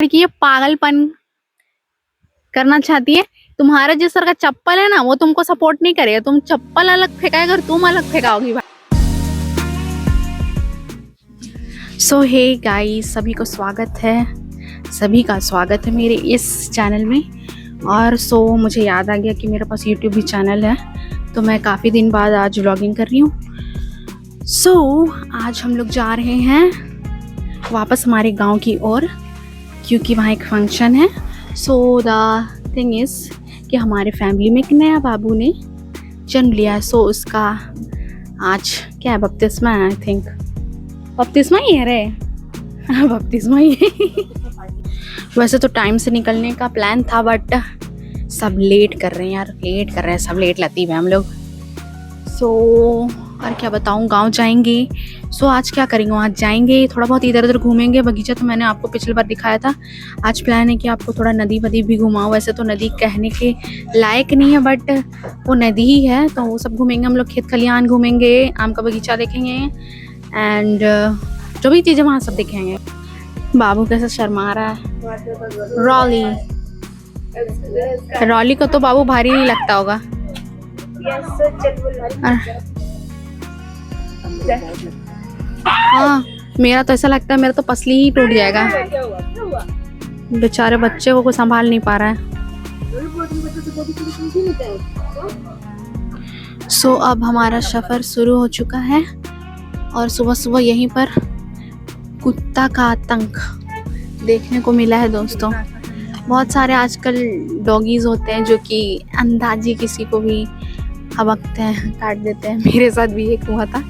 लड़की ये पागलपन करना चाहती है। तुम्हारा जिस सर का चप्पल है ना वो तुमको सपोर्ट नहीं करेगा। तुम चप्पल अलग फेंकाएगा और तुम अलग फेंकाओगी भाई। सो हे गाइस, सभी का स्वागत है मेरे इस चैनल में। और मुझे याद आ गया कि मेरे पास यूट्यूब भी चैनल है, तो मैं काफ़ी दिन बाद आज व्लॉगिंग कर रही हूँ। आज हम लोग जा रहे हैं वापस हमारे गांव की ओर, क्योंकि वहाँ एक फंक्शन है। द थिंग इज़ कि हमारे फैमिली में एक नया बाबू ने जन्म लिया है। उसका आज क्या है, बपतिस्मा है। आई थिंक बपतिस्मा ही है रे। बपतिस्मा ही है। वैसे तो टाइम से निकलने का प्लान था, बट सब लेट कर रहे हैं यार, सब लेट लतीफ़ है हम लोग। और क्या बताऊँ, गांव जाएंगे। आज क्या करेंगे, वहाँ जाएंगे, थोड़ा बहुत इधर उधर घूमेंगे। बगीचा तो मैंने आपको पिछली बार दिखाया था। आज प्लान है कि आपको थोड़ा नदी वदी भी घुमाऊँ। वैसे तो नदी कहने के लायक नहीं है, बट वो नदी ही है, तो वो सब घूमेंगे हम लोग। खेत खलियान घूमेंगे, आम का बगीचा देखेंगे, एंड जो भी चीज़ें वहाँ सब देखेंगे। बाबू कैसे शर्मा रहा है। रॉली को तो बाबू भारी नहीं लगता होगा। हाँ, मेरा तो ऐसा लगता है मेरा तो पसली ही टूट जाएगा। बेचारे बच्चे को संभाल नहीं पा रहा है। अब हमारा सफ़र शुरू हो चुका है, और सुबह सुबह यहीं पर कुत्ता का आतंक देखने को मिला है दोस्तों। बहुत सारे आजकल डॉगीज होते हैं जो कि अंदाजी किसी को भी हबकते हैं, काट देते हैं। मेरे साथ भी एक हुआ था।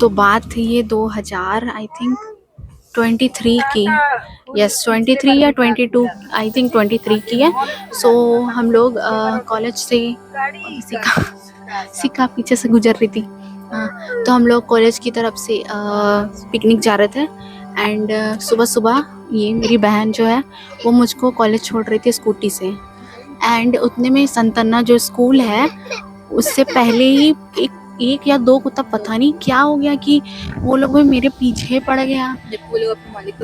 तो बात थी ये 2000 आई थिंक 23 की, 23 या 22, आई थिंक 23 की है। हम लोग कॉलेज से सिक्का पीछे से गुजर रही थी। हाँ, तो हम लोग कॉलेज की तरफ से पिकनिक जा रहे थे। एंड सुबह सुबह ये मेरी बहन जो है वो मुझको कॉलेज छोड़ रही थी स्कूटी से। एंड उतने में संतना जो स्कूल है उससे पहले ही एक या दो कुत्ता, पता नहीं क्या हो गया कि वो लोग भी मेरे पीछे पड़ गया।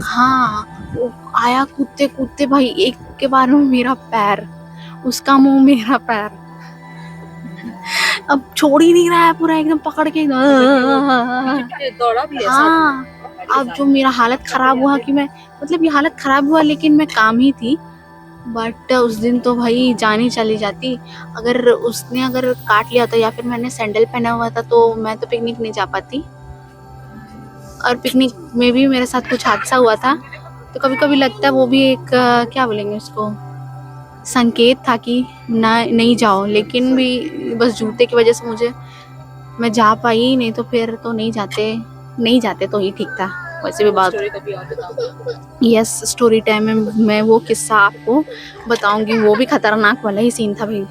हाँ, वो आया कूदते कूदते भाई, एक के बार में मेरा पैर, उसका मुंह मेरा पैर, अब छोड़ ही नहीं रहा है, पूरा एकदम पकड़ के दौड़ा भी। हाँ, अब जो मेरा हालत खराब हुआ कि मैं, मतलब ये हालत खराब हुआ लेकिन मैं काम ही थी। बट उस दिन तो भाई जान ही चली जाती। अगर उसने काट लिया था या फिर मैंने सैंडल पहना हुआ था तो मैं तो पिकनिक नहीं जा पाती। और पिकनिक में भी मेरे साथ कुछ हादसा हुआ था, तो कभी कभी लगता है वो भी एक क्या बोलेंगे उसको, संकेत था कि नहीं जाओ। लेकिन भी बस जूते की वजह से मैं जा पाई, नहीं तो फिर तो नहीं जाते तो ही ठीक था। वैसे भी बात यस, स्टोरी टाइम में मैं वो किस्सा आपको बताऊंगी, वो भी खतरनाक वाला ही सीन था भाई।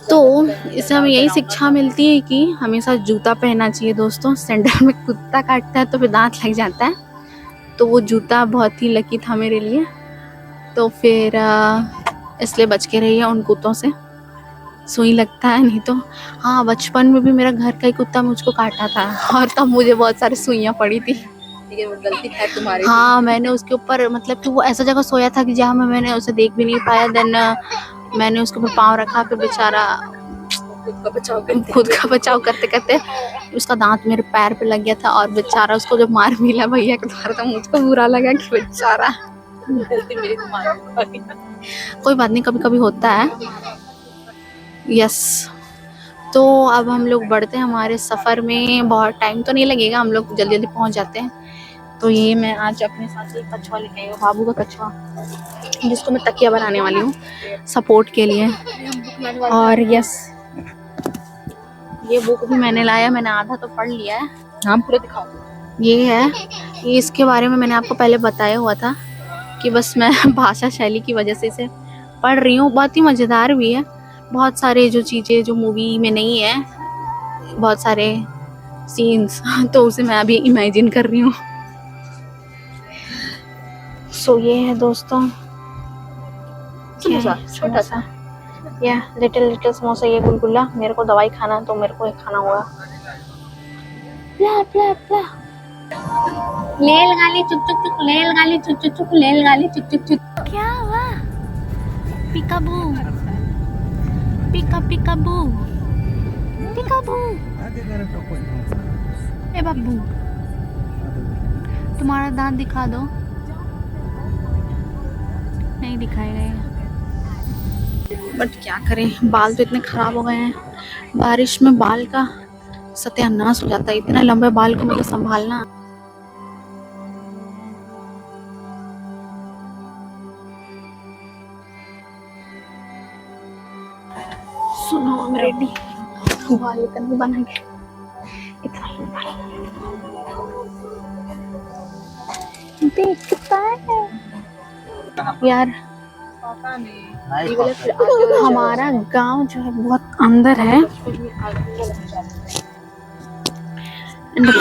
तो इससे हमें यही शिक्षा मिलती है कि हमेशा जूता पहनना चाहिए दोस्तों। सैंडल में कुत्ता काटता है तो फिर दांत लग जाता है, तो वो जूता बहुत ही लकी था मेरे लिए। तो फिर इसलिए बच के रहिए उन कुत्तों से, सुई लगता है नहीं तो। हाँ, बचपन में भी मेरा घर का ही कुत्ता मुझको काटा था, और तब मुझे बहुत सारी सुइयाँ पड़ी थी। वो गलती है तुम्हारी। हाँ, मैंने उसके ऊपर, मतलब कि वो ऐसा जगह सोया था कि जहाँ मैंने उसे देख भी नहीं पाया। देन मैंने उसके ऊपर पाँव रखा, फिर बेचारा खुद का बचाव करते करते उसका दांत मेरे पैर पे लग गया था। और बेचारा उसको जब मार मिला भैया के द्वारा, तो मुझको बुरा लगा कि बेचारा, गलती मेरी, कोई बात नहीं, कभी कभी होता है। यस, तो अब हम लोग बढ़ते हैं हमारे सफ़र में। बहुत टाइम तो नहीं लगेगा, हम लोग जल्दी जल्दी पहुंच जाते हैं। तो ये मैं आज अपने साथ एक कछुआ लेके आई हूँ, बाबू का कछुआ, जिसको मैं तकिया बनाने वाली हूँ सपोर्ट के लिए। और यस, ये बुक भी मैंने लाया, मैंने आधा तो पढ़ लिया है। नाम पूरा दिखाओ। ये है, ये इसके बारे में मैंने आपको पहले बताया हुआ था कि बस मैं भाषा शैली की वजह से इसे पढ़ रही हूँ। बहुत ही मज़ेदार भी है, बहुत सारे जो चीज़ें जो मूवी में नहीं है, बहुत सारे सीन्स, तो उसे मैं अभी इमेजिन कर रही हूँ। ये है दोस्तों छोटा सा, या लिटिल समोसा, ये गुलगुला। मेरे को दवाई खाना तो मेरे को खाना होगा। रेलगाड़ी चुक चुक चुक, रेलगाड़ी चुक चुक चुक, रेलगाड़ी चुक चुक चुक। क्या हुआ? पिकाबू, पिकाबू, पिकाबू। ए बाबू, तुम्हारा दांत दिखा दो। नहीं दिखाई रहे, बट क्या करें, बाल तो इतने खराब हो गए हैं। बारिश में बाल का सत्यानाश हो जाता है। इतने लंबे बाल को मुझे संभालना। सुनो, हम रेडी। बाल इतने बनाएंगे, इतना लंबा दिखता है यार। हमारा गांव जो है बहुत अंदर है। एंड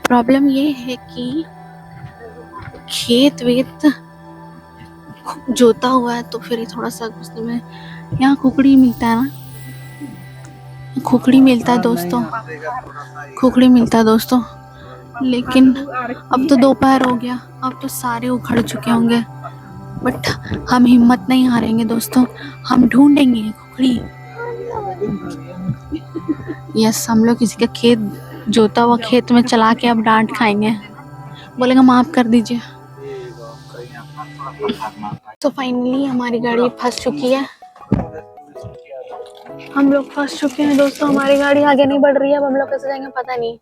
प्रॉब्लम ये है कि खेत वेत जोता हुआ है, तो फिर थोड़ा सा उसमें यहाँ खुखड़ी मिलता है ना, खुखड़ी मिलता है दोस्तों, खुखड़ी मिलता है दोस्तों। लेकिन अब तो दोपहर हो गया, अब तो सारे उखड़ चुके होंगे, बट हम हिम्मत नहीं हारेंगे दोस्तों, हम ढूंढेंगे खुखड़ी। यस, हम लोग किसी का खेत जोता हुआ खेत में चला के अब डांट खाएंगे, बोलेंगे माफ कर दीजिए। तो फाइनली हमारी गाड़ी फंस चुकी है, हम लोग फंस चुके हैं दोस्तों। हमारी गाड़ी आगे नहीं बढ़ रही है, अब हम लोग कैसे जाएंगे पता नहीं,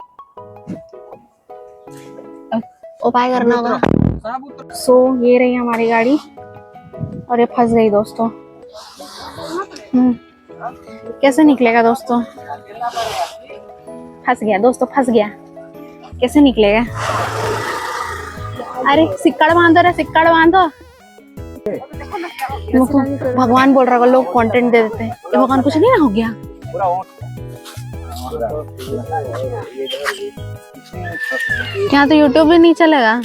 उपाय करना होगा। सो ये रही हमारी गाड़ी और ये फंस गई दोस्तों। कैसे निकलेगा दोस्तों? फंस गया दोस्तों, फंस गया, कैसे निकलेगा? अरे सिक्कड़ बांधो रे, सिक्कड़ बांधो। भगवान बोल रहा है, लोग कंटेंट दे देते हैं। ये भगवान कुछ नहीं ना हो गया। क्या तो यूट्यूब भी नहीं चलेगा?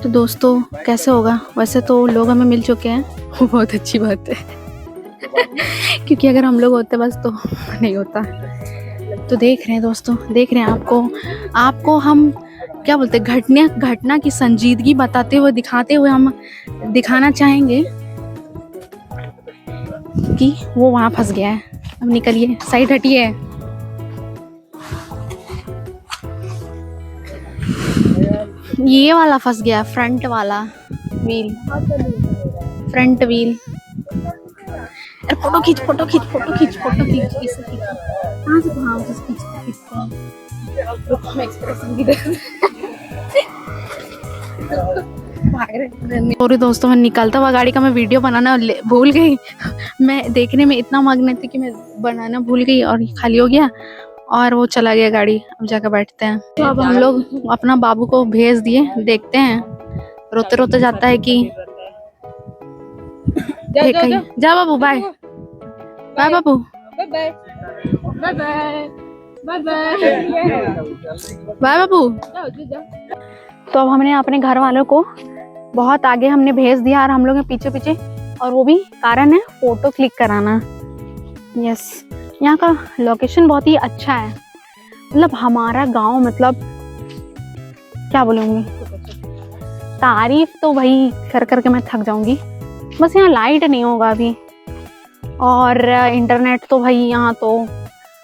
तो दोस्तों कैसे होगा? वैसे तो लोग हमें मिल चुके हैं, बहुत अच्छी बात है क्योंकि अगर हम लोग होते बस तो नहीं होता। तो देख रहे हैं दोस्तों, देख रहे हैं आपको हम क्या बोलते हैं, घटना की संजीदगी बताते हुए, दिखाते हुए हम दिखाना चाहेंगे कि वो वहां फंस गया है। अब निकलिए, साइड हटिए। ये वाला फंस गया, फ्रंट वाला व्हील, फ्रंट व्हील। फोटो खींच, फोटो खींच, फोटो खींच, फोटो खींच, इसे खींच। कहाँ से कहाँ से खींचते हैं? एक्सप्रेशन भी दे। और दोस्तों मैं निकलता हुआ गाड़ी का मैं वीडियो बनाना भूल गई। मैं देखने में इतना मग्न थी कि मैं बनाना भूल गई और खाली हो गया और वो चला गया गाड़ी। अब जाकर बैठते हैं। तो अब हम लोग अपना बाबू को भेज दिए, देखते हैं रोते रोते जाता है कि जा बाबू, बाय बाय बाबू, bye bye bye bye bye बाबू। तो अब हमने अपने घर वालों को बहुत आगे हमने भेज दिया और हम लोग पीछे पीछे, और वो भी कारण है फोटो क्लिक कराना। यस, यहाँ का लोकेशन बहुत ही अच्छा है। मतलब हमारा गांव, मतलब क्या बोलूँगी, तारीफ तो भाई कर करके मैं थक जाऊंगी। बस यहाँ लाइट नहीं होगा अभी, और इंटरनेट तो भाई यहाँ तो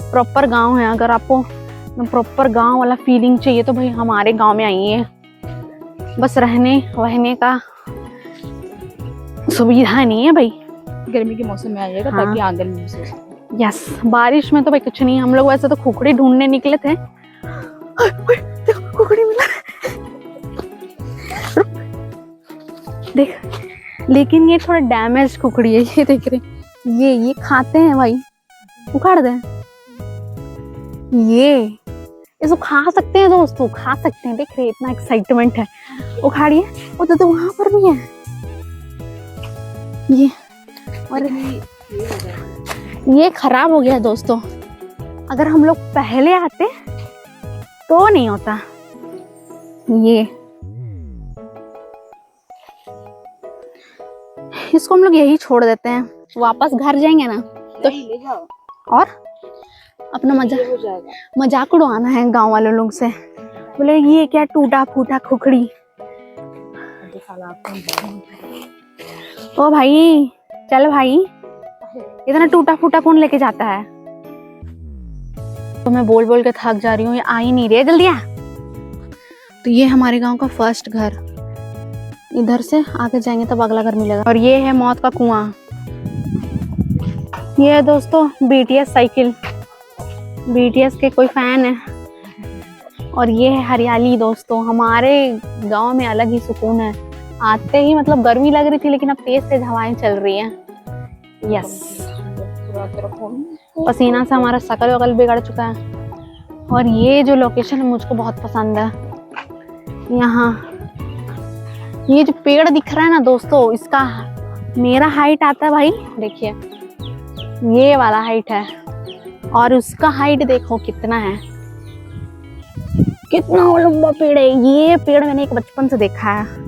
प्रॉपर गांव है। अगर आपको प्रॉपर गांव वाला फीलिंग चाहिए तो भाई हमारे गांव में आइए। बस रहने वहने का सुविधा नहीं है भाई। गर्मी के मौसम में आइएगा ताकि आंगन में से। यस, बारिश में तो भाई कुछ नहीं। हम लोग वैसे तो खुखड़ी ढूंढने निकले थे। खुखड़ी मिला देख, लेकिन ये थोड़ा डैमेज खुखड़ी है। ये देख रहे, ये खाते हैं भाई, उखाड़ दे। ये इसको खा सकते हैं दोस्तों, खा सकते हैं। देख रहे, इतना एक्साइटमेंट है। उखाड़िए, वो तो वहां पर भी है ये। और ये खराब हो गया दोस्तों। अगर हम लोग पहले आते तो नहीं होता। ये इसको हम लोग यही छोड़ देते हैं, वापस घर जाएंगे ना तो। ले जाओ। और अपना मजाक उड़वाना है गांव वालों लोग से। बोले ये क्या टूटा फूटा खुखड़ी। ओ भाई चल भाई, इतना टूटा फूटा कौन लेके जाता है। तो मैं बोल बोल के थक जा रही हूँ, ये आ ही नहीं रही, जल्दी आ। तो ये हमारे गांव का फर्स्ट घर, इधर से आगे जाएंगे तब अगला घर मिलेगा। और ये है मौत का कुआं। ये है दोस्तों BTS साइकिल, BTS के कोई फैन है। और ये है हरियाली दोस्तों, हमारे गांव में अलग ही सुकून है। आते ही मतलब गर्मी लग रही थी लेकिन अब तेज तेज हवाएं चल रही हैं। यस, पसीना से हमारा शकल वकल बिगड़ चुका है। और ये जो लोकेशन है मुझको बहुत पसंद है। यहाँ ये जो पेड़ दिख रहा है ना दोस्तों, इसका मेरा हाइट आता है भाई, देखिए ये वाला हाइट है और उसका हाइट देखो कितना है, कितना लंबा पेड़ है। ये पेड़ मैंने एक बचपन से देखा है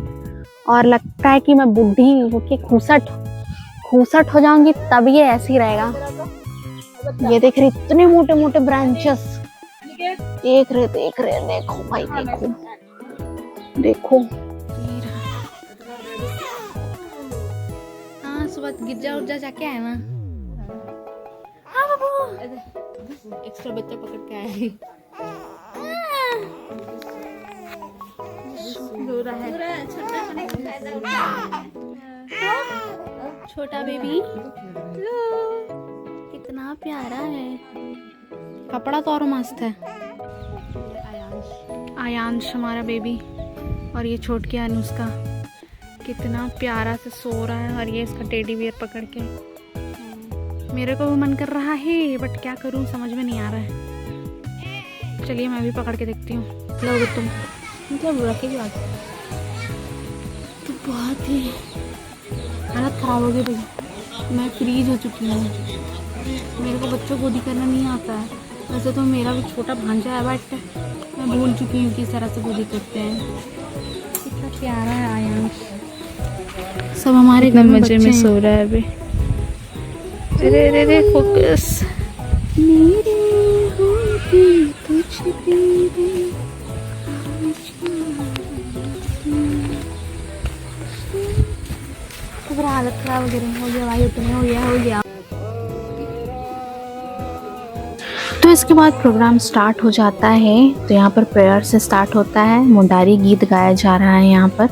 और लगता है कि मैं बूढ़ी होके खूसट हो जाऊंगी तब ये ऐसे ही रहेगा। ये देख रहे इतने मोटे मोटे ब्रांचेस, देख रहे देखो भाई, देखो। हाँ सुबह गिरजा उर्जा जाके आए ना। हाँ बाबू, एक्स्ट्रा बच्चा पकड़ के आए। रो रहा है छोटा बेबी, कितना प्यारा है। कपड़ा तो और मस्त है। आयांश हमारा बेबी, और ये छोटकी अनुष्का कितना प्यारा से सो रहा है। और ये इसका टेडी बियर पकड़ के, मेरे को भी मन कर रहा है बट क्या करूं समझ में नहीं आ रहा है। चलिए मैं भी पकड़ के देखती हूँ। लो तुम मतलब रखेगी बात तो बहुत ही हालत ख़राब हो गई भाई, मैं फ्रीज हो चुकी हूँ। मेरे को बच्चों को गोदी करना नहीं आता है। वैसे तो मेरा भी छोटा भांजा है बट मैं भूल चुकी हूँ किस तरह से गोदी करते हैं। कितना प्यारा है आयांश। सब हमारे घर में मजे में सो रहा है अभी। अरे फोकस। मेरे होते कुछ तेरे हालत खराब वगैरह हो गया भाई, उतने हो गया। तो इसके बाद प्रोग्राम स्टार्ट हो जाता है। तो यहाँ पर प्रेयर से स्टार्ट होता है, मुंडारी गीत गाया जा रहा है यहाँ पर।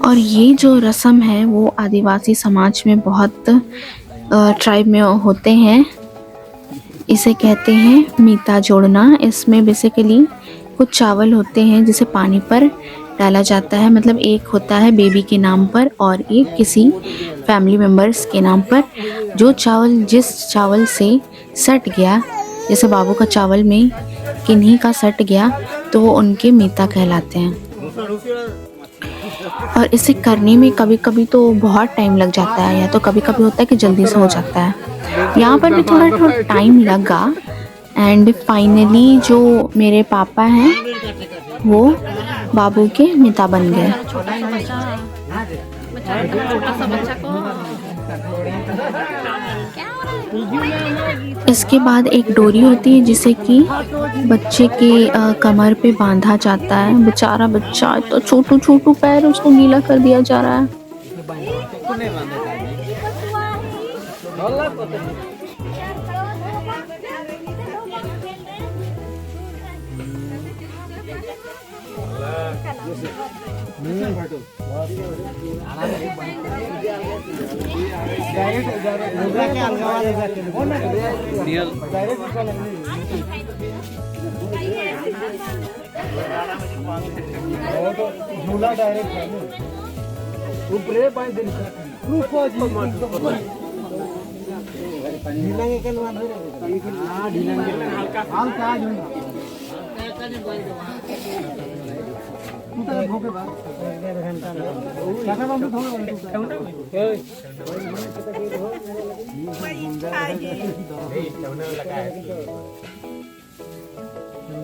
और ये जो रस्म है वो आदिवासी समाज में बहुत ट्राइब में होते हैं। इसे कहते हैं मीता जोड़ना। इसमें बेसिकली कुछ चावल होते हैं जिसे पानी पर डाला जाता है, मतलब एक होता है बेबी के नाम पर और एक किसी फैमिली मेम्बर्स के नाम पर। जो चावल जिस चावल से सट गया, जैसे बाबू का चावल में किन्हीं का सट गया तो वो उनके मीता कहलाते हैं। और इसे करने में कभी कभी तो बहुत टाइम लग जाता है, या तो कभी कभी होता है कि जल्दी से हो जाता है। यहाँ पर भी थोड़ा टाइम लगा एंड फाइनली जो मेरे पापा हैं वो बाबू के मिता बन गए। इसके बाद एक डोरी होती है जिसे कि बच्चे के कमर पे बांधा जाता है। बेचारा बच्चा तो छोटू छोटू पैर, उसको गीला कर दिया जा रहा है। झूला डायरेक्ट है ऊपर बाय दिन रुको जी ढीलांगे के मान हां ढीलांगे हल्का झूला उतर भोके बा घंटा काका बाबू थोड़ा ए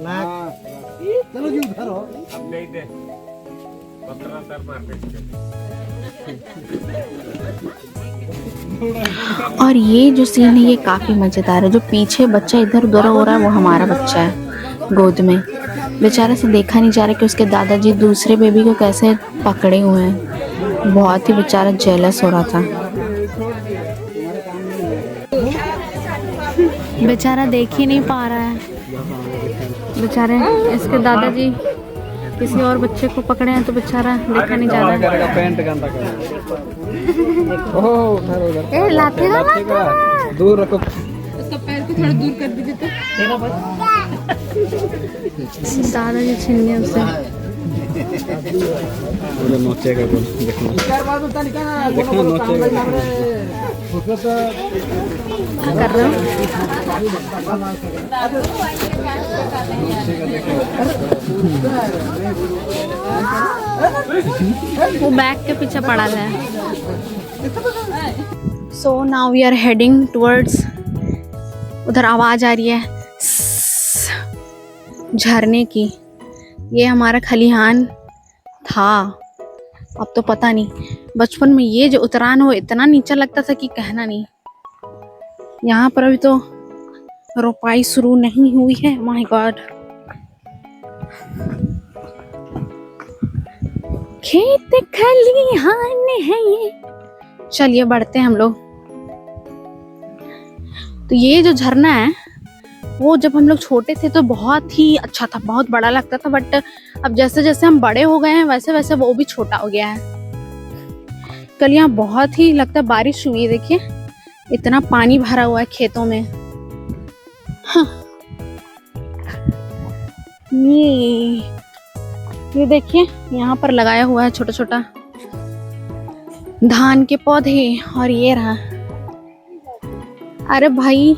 ना चलो जी उधर हो। अब नहीं दे 15 सर मार और ये जो सीन है ये काफी मजेदार है। जो पीछे बच्चा इधर उधर हो रहा है वो हमारा बच्चा है गोद में। बेचारे से देखा नहीं जा रहा कि उसके दादाजी दूसरे बेबी को कैसे पकड़े हुए हैं। बहुत ही बेचारा जेलस हो रहा था। बेचारा देख ही नहीं पा रहा है। बेचारे इसके दादाजी किसी और बच्चे को पकड़े हैं तो बेचारा देखा नहीं जा रहा है। पैंट गंदा कर ओह उधर उधर ए लाते ना दूर रखो। उसका पैर को थोड़ा दूर कर दीजिए तो। दादाजी छीन गए उससे। बोलो नोचेगा बोल देखो देखो नोचेगा क्या कर रहे हो? वो बैग के पीछे पड़ा है। So now we are heading towards, उधर आवाज आ रही है झरने की। ये हमारा खलिहान था, अब तो पता नहीं। बचपन में ये जो उतरान हो इतना नीचा लगता था कि कहना नहीं। यहाँ पर अभी तो रोपाई शुरू नहीं हुई है। माय गॉड, खेत खलिहान है ये। चलिए बढ़ते हैं हम लोग। तो ये जो झरना है वो जब हम लोग छोटे थे तो बहुत ही अच्छा था, बहुत बड़ा लगता था। बट अब जैसे जैसे हम बड़े हो गए हैं वैसे वैसे वो भी छोटा हो गया है। कल यहाँ बहुत ही लगता है बारिश हुई है। देखिए इतना पानी भरा हुआ है खेतों में। हाँ। ये देखिए यहाँ पर लगाया हुआ है छोटा छोटा धान के पौधे। और ये रहा, अरे भाई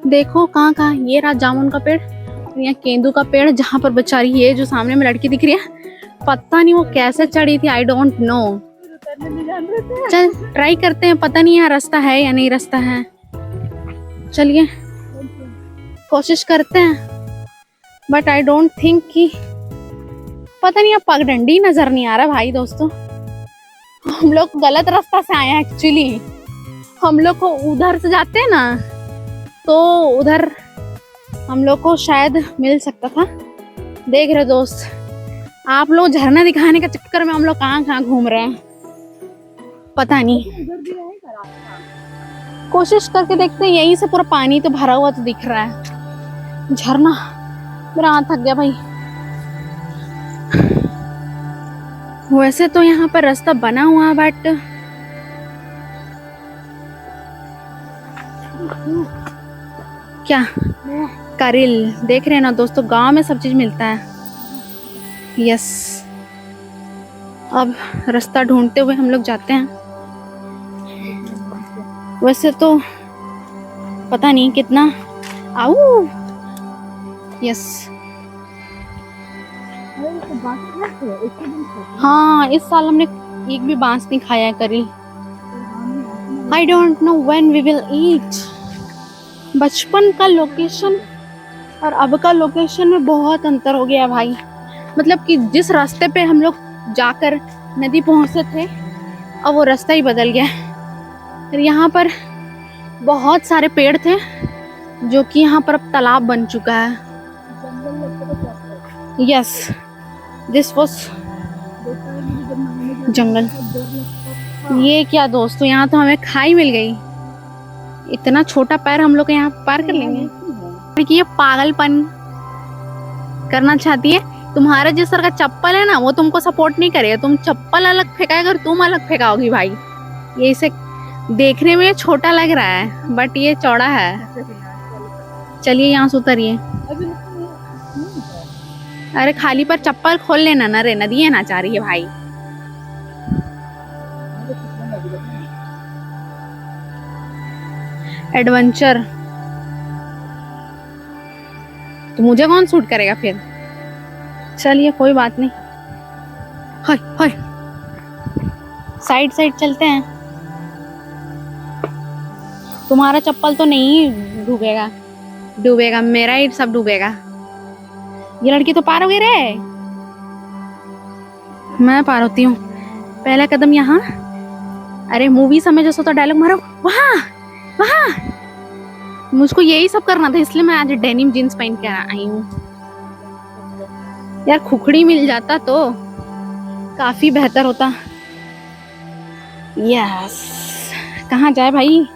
देखो कहाँ कहाँ, ये रहा जामुन का पेड़, यहाँ केंदू का पेड़। जहाँ पर बेचारी ये जो सामने में लड़की दिख रही है, पता नहीं वो कैसे चढ़ी थी, आई डोंट नो। चल ट्राई करते हैं, पता नहीं यहाँ रास्ता है या नहीं रास्ता है। चलिए कोशिश करते हैं, बट आई डोंट थिंक कि, पता नहीं, अब पगडंडी नजर नहीं आ रहा भाई। दोस्तों हम लोग गलत रास्ता से आए हैं एक्चुअली। हम लोग को उधर से जाते हैं ना तो उधर हम लोग को शायद मिल सकता था। देख रहे दोस्त, आप लोग झरना दिखाने के चक्कर में हम लोग कहाँ कहाँ घूम रहे हैं पता नहीं। कोशिश करके देखते हैं। यहीं से पूरा पानी तो भरा हुआ तो दिख रहा है झरना। मेरा हाथ थक गया भाई। वैसे तो यहाँ पर रास्ता बना हुआ, बट क्या करिल देख रहे हैं ना दोस्तों, गांव में सब चीज मिलता है। यस, अब रास्ता ढूंढते हुए हम लोग जाते हैं। वैसे तो पता नहीं कितना। आऊ यस, हाँ इस साल हमने एक भी बांस नहीं खाया है करी। I don't know when we will eat. बचपन का लोकेशन और अब का लोकेशन में बहुत अंतर हो गया है भाई। मतलब कि जिस रास्ते पे हम लोग जाकर नदी पहुंचे थे, अब वो रास्ता ही बदल गया। फिर यहाँ पर बहुत सारे पेड़ थे जो कि यहाँ पर अब तालाब बन चुका है। यस, दिस वॉज जंगल। ये क्या दोस्तों, यहाँ तो हमें खाई मिल गई। इतना छोटा पैर हम लोग यहाँ पार कर लेंगे। ये पागलपन करना चाहती है। तुम्हारा जिस तरह का चप्पल है ना वो तुमको सपोर्ट नहीं करेगा। तुम चप्पल अलग फेंकाएगा और तुम अलग फेंकाओगी भाई। ये इसे देखने में छोटा लग रहा है बट ये चौड़ा है। चलिए यहाँ से उतरिए। अरे खाली पर चप्पल खोल लेना ना रे, नदी है ना चाह रही है भाई। एडवेंचर तो मुझे कौन सूट करेगा फिर। चलिए कोई बात नहीं। हाय हाय, साइड साइड चलते हैं। तुम्हारा चप्पल तो नहीं डूबेगा, मेरा ही सब डूबेगा। ये लड़की तो पार हो गई रे। मैं पार होती हूँ। पहला कदम यहाँ। अरे मूवी समय जैसा तो डायलॉग मारो, वहाँ वहाँ। मुझको यही सब करना था, इसलिए मैं आज डेनिम जीन्स पहन के आई हूँ। यार खुखड़ी मिल जाता तो काफी बेहतर होता। यस, कहाँ जाए भाई।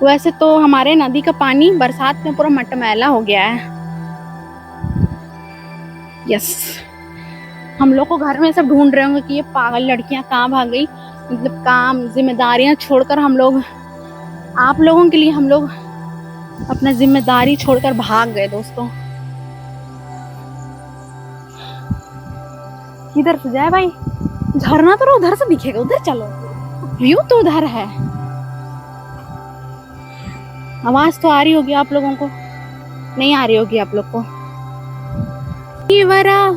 वैसे तो हमारे नदी का पानी बरसात में पूरा मटमैला हो गया है। यस, हम लोग को घर में सब ढूंढ रहे होंगे कि ये पागल लड़कियां कहाँ भाग गई। मतलब काम जिम्मेदारियां छोड़कर हम लोग, आप लोगों के लिए हम लोग अपना जिम्मेदारी छोड़कर भाग गए दोस्तों। किधर से जाए भाई। झरना तो उधर से दिखेगा, उधर चलो, व्यू तो उधर है। आवाज तो आ रही होगी आप लोगों को, नहीं आ रही होगी आप लोग को। ईवरा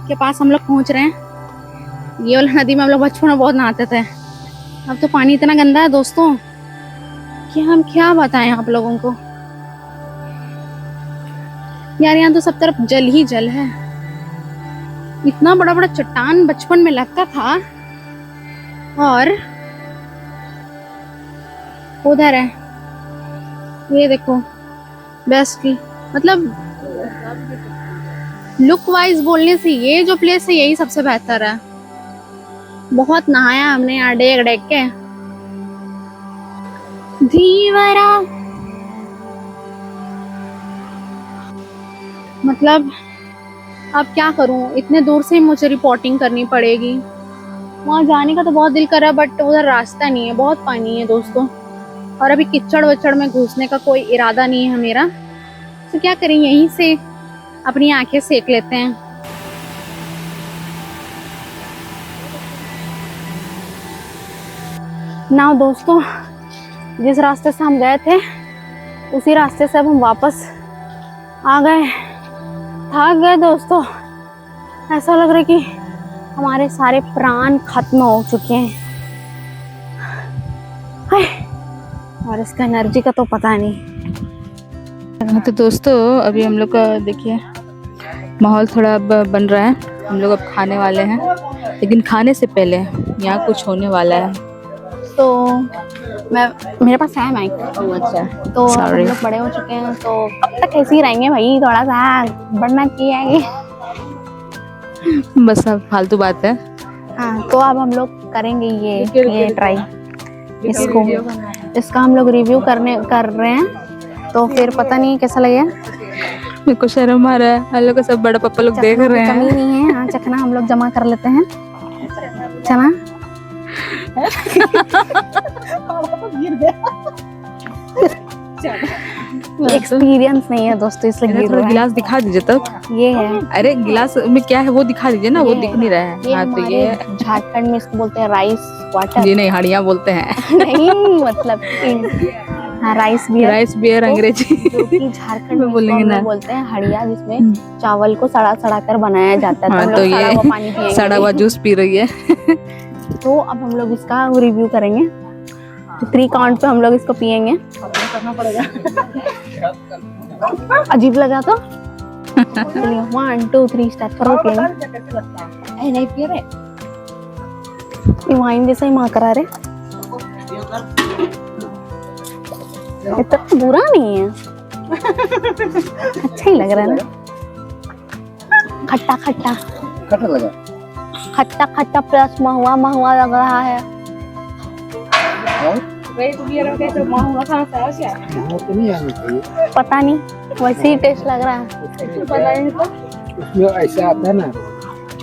के पास हम लोग पहुंच रहे हैं। ये वाला नदी में हम लोग बचपन में बहुत नहाते थे। अब तो पानी इतना गंदा है दोस्तों कि हम क्या बताएं आप लोगों को। यार यहाँ तो सब तरफ जल ही जल है। इतना बड़ा बड़ा चट्टान बचपन में लगता था, और उधर है, ये देखो बेस्ट की। मतलब लुक वाइज बोलने से ये जो प्लेस है यही सबसे बेहतर है। बहुत नहाया हमने यहाँ डेग डेग के। धीवरा मतलब अब क्या करूं, इतने दूर से ही मुझे रिपोर्टिंग करनी पड़ेगी। वहां जाने का तो बहुत दिल कर रहा है, बट उधर रास्ता नहीं है, बहुत पानी है दोस्तों। और अभी किचड़ वचड़ में घुसने का कोई इरादा नहीं है मेरा, तो क्या करें, यहीं से अपनी आंखें सेक लेते हैं। ना दोस्तों, जिस रास्ते से हम गए थे उसी रास्ते से अब हम वापस आ गए। थक गए दोस्तों, ऐसा लग रहा है कि हमारे सारे प्राण खत्म हो चुके हैं। और इसका एनर्जी का तो पता नहीं। तो दोस्तों अभी हम लोग का देखिए माहौल थोड़ा अब बन रहा है। हम लोग अब खाने वाले हैं, लेकिन खाने से पहले यहाँ कुछ होने वाला है। तो मेरे पास है माइक। अच्छा, तो हम लोग बड़े हो चुके हैं, तो अब तक ऐसे ही रहेंगे भाई, थोड़ा सा बढ़ना चाहिए। बस अब फालतू बात है। हाँ, तो अब हम लोग करेंगे ये ट्राई, इसका हम लोग रिव्यू कर रहे हैं। तो फिर पता नहीं कैसा लगेगा। मेरे को शर्म आ रहा है, हम लोग को सब बड़ा पापा लोग देख रहे हैं। कमी नहीं है। हाँ, चखना हम लोग जमा कर लेते हैं। चना एक्सपीरियंस नहीं है दोस्तों, इसलिए गिर रहा है। गिलास दिखा दीजिए तब। ये है, अरे गिलास में क्या है वो दिखा दीजिए ना, वो दिख नहीं रहा है। हाँ तो ये झारखंड में इसको बोलते हैं राइस वाटर। जी नहीं, हड़िया बोलते हैं। नहीं मतलब हाँ, राइस बियर अंग्रेजी जो कि झारखंड में बोलेंगे ना, बोलते हैं हड़िया, जिसमें चावल को सड़ा कर बनाया जाता है। हाँ, तो ये सड़ा हुआ जूस पी रही है। तो अब हम लोग इसका रिव्यू करेंगे। 3 काउंट पे हम लोग इसको पियेंगे। करना पड़ेगा। अजीब लगा तो 1 2 3 स्टार्ट करो पियेंगे। नहीं पिए रे, ये वाइन जैसा ही महक रहा रे। इतना बुरा नहीं है, अच्छा ही लग रहा है ना। खट्टा खट्टा खट्टा लगा, खट्टा खट्टा प्लस महुआ लग रहा है। तो नहीं आनी चाहिए। पता नहीं, वैसे ही टेस्ट लग रहा है। उसमें ऐसा आता है ना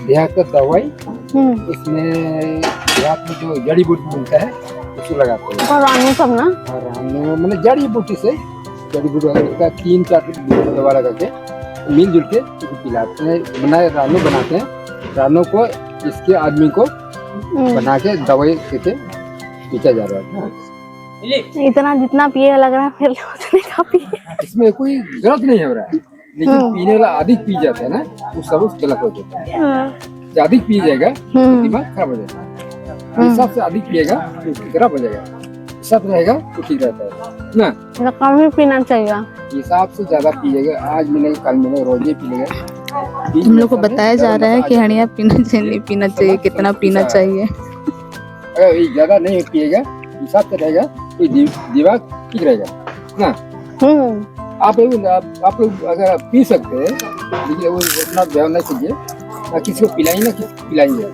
देहात का दवाई, इसमें देहात में जो जड़ी बूटी मिलता है उसको लगाते हैं। और रानू सब ना, रानू मतलब जड़ी बूटी से, जड़ी बूटी का 3-4 दवा लगा के मिलजुल के उसको पिलाते हैं, रानू बनाते हैं। रानू को इसके आदमी को बना के दवाई देके पीछा जा रहा है। इतना जितना पिए लग रहा है फिर उतने का पिए। इसमें कोई गलत नहीं हो रहा है, लेकिन पीने वाला अधिक पी जाता है ना, वो सब गलत हो जाता है। जो अधिक पी जाएगा तो दिमाग खराब हो जाता है। हिसाब से अधिक पिएगा तो खराब हो जाएगा, हिसाब रहेगा तो ठीक रहता है ना। कम ही पीना चाहिए। हिसाब से ज्यादा पिएगा, आज मिलेगा कल मिलेगा, रोज ही पिएगा। हम लोग को बताया जा रहा है कि हड़िया पीना चाहिए नहीं पीना चाहिए, कितना पीना चाहिए। अगर ये ज्यादा नहीं पिएगा, हिसाब से रहेगा तो दिमाग ठीक रहेगा ना। आप लोग अगर आप पी सकते हैं, लेकिन वो उतना व्यवहार नहीं कीजिए, ना किसी को पिलाएंगे ना किसी को पिलाएंगे।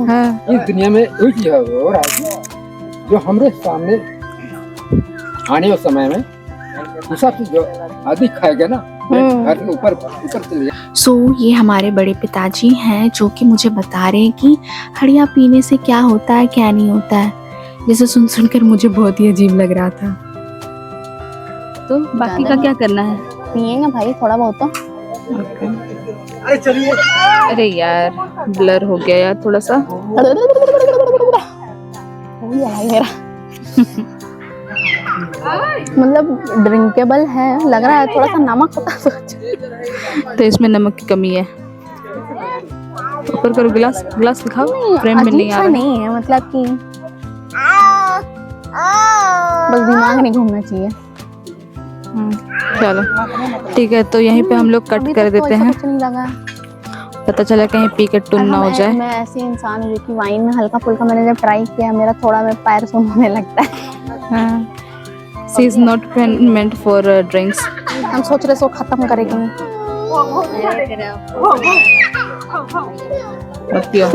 हाँ। इस दुनिया में वही चीज हो रहा है जो हमारे सामने आने वाले समय में हिसाब से जो अधिक खाएगा ना, घर के ऊपर चले जाए। सो ये हमारे बड़े पिताजी हैं जो कि मुझे बता रहे हैं कि हड़िया पीने से क्या होता है क्या नहीं होता है, जिसे सुन सुनकर मुझे बहुत ही अजीब लग रहा था। तो बाकी का क्या करना है? पिएंगे भाई थोड़ा बहुत तो। अरे चलिए, अरे यार ब्लर हो गया यार थोड़ा सा। मेरा मतलब ड्रिंकेबल है लग रहा है, थोड़ा सा नमक होता सोच। तो इसमें नमक की कमी है। ऊपर करो, गिलास दिखाओ, फ्रेम में नहीं आ रहा। नहीं है मतलब कि बस दिमाग नहीं घूमना चाहिए। चलो ठीक है, तो यहीं पे हम लोग कट कर देते हैं। कुछ नहीं लगा, पता चला कहीं पी के टुन ना हो जाए। मैं ऐसे इंसान हूँ जो कि वाइन में हल्का फुल्का मैंने जब ट्राई किया मेरा थोड़ा में पैर सुन होने लगता है। She is not meant for drinks. हम सोच रहे सो खत्म करेंगे। मत पियो।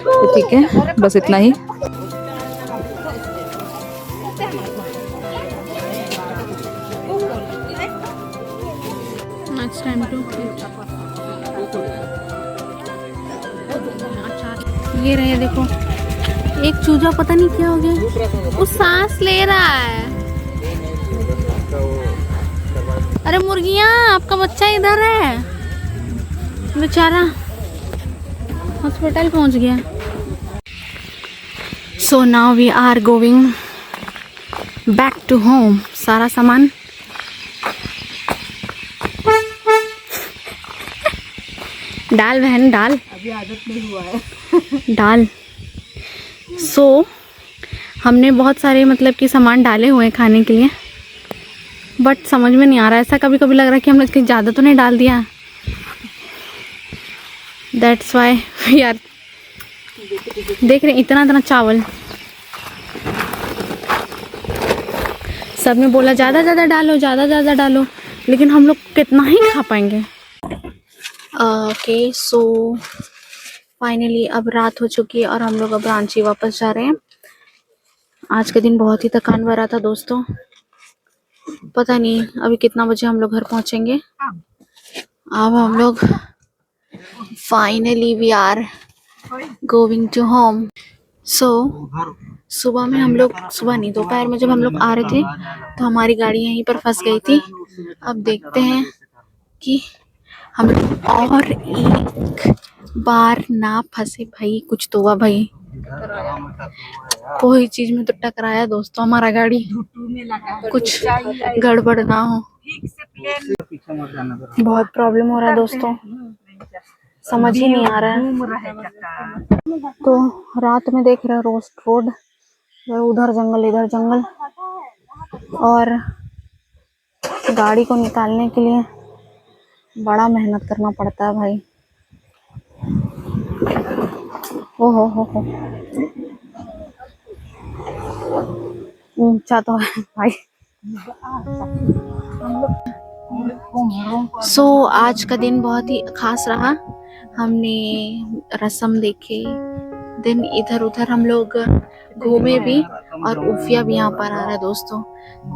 तो ठीक है, बस इतना ही। ये रहे देखो, एक चूजा पता नहीं क्या हो गया, वो सांस ले रहा है। अरे मुर्गियाँ, आपका बच्चा इधर है, बेचारा हॉस्पिटल पहुंच गया। So now we are going back to home. सारा सामान डाल बहन डाल, अभी आदत नहीं हुआ है। डाल। सो हमने बहुत सारे मतलब कि सामान डाले हुए हैं खाने के लिए, बट समझ में नहीं आ रहा है। ऐसा कभी कभी लग रहा है कि हम लोग कहीं ज़्यादा तो नहीं डाल दिया। दैट्स वाई वी आर देख रहे हैं इतना इतना चावल। सब ने बोला ज़्यादा ज़्यादा डालो, ज़्यादा ज़्यादा डालो, लेकिन हम लोग कितना ही खा पाएंगे। ओके सो फाइनली अब रात हो चुकी है और हम लोग अब रांची वापस जा रहे हैं। आज का दिन बहुत ही थकान भरा था दोस्तों। पता नहीं अभी कितना बजे हम लोग घर पहुंचेंगे। अब हम लोग finally we are going to home. So सुबह में हम लोग, सुबह नहीं दोपहर में जब हम लोग आ रहे थे तो हमारी गाड़ी यहीं पर फंस गई थी। अब देखते हैं कि हम और एक बार ना फंसे भाई, कुछ तो हुआ भाई, कोई चीज में तो टकराया दोस्तों हमारा गाड़ी, कुछ गड़बड़ ना हो। बहुत प्रॉब्लम हो रहा है दोस्तों, समझ ही नहीं आ रहा है। तो रात में देख रहे हैं रोड, उधर जंगल इधर जंगल, और गाड़ी को निकालने के लिए बड़ा मेहनत करना पड़ता है भाई। हो ऊंचा तो है भाई। सो आज का दिन बहुत ही खास रहा। हमने रस्म देखे, दिन इधर उधर हम लोग घूमे भी, और उफिया भी यहाँ पर आ रहा है दोस्तों।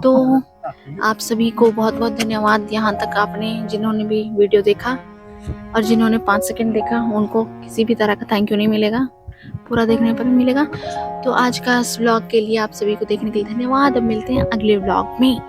तो आप सभी को बहुत बहुत धन्यवाद यहाँ तक आपने, जिन्होंने भी वीडियो देखा, और जिन्होंने 5 सेकंड देखा उनको किसी भी तरह का थैंक यू नहीं मिलेगा, पूरा देखने पर मिलेगा। तो आज का इस व्लॉग के लिए आप सभी को देखने के लिए धन्यवाद। अब मिलते हैं अगले व्लॉग में।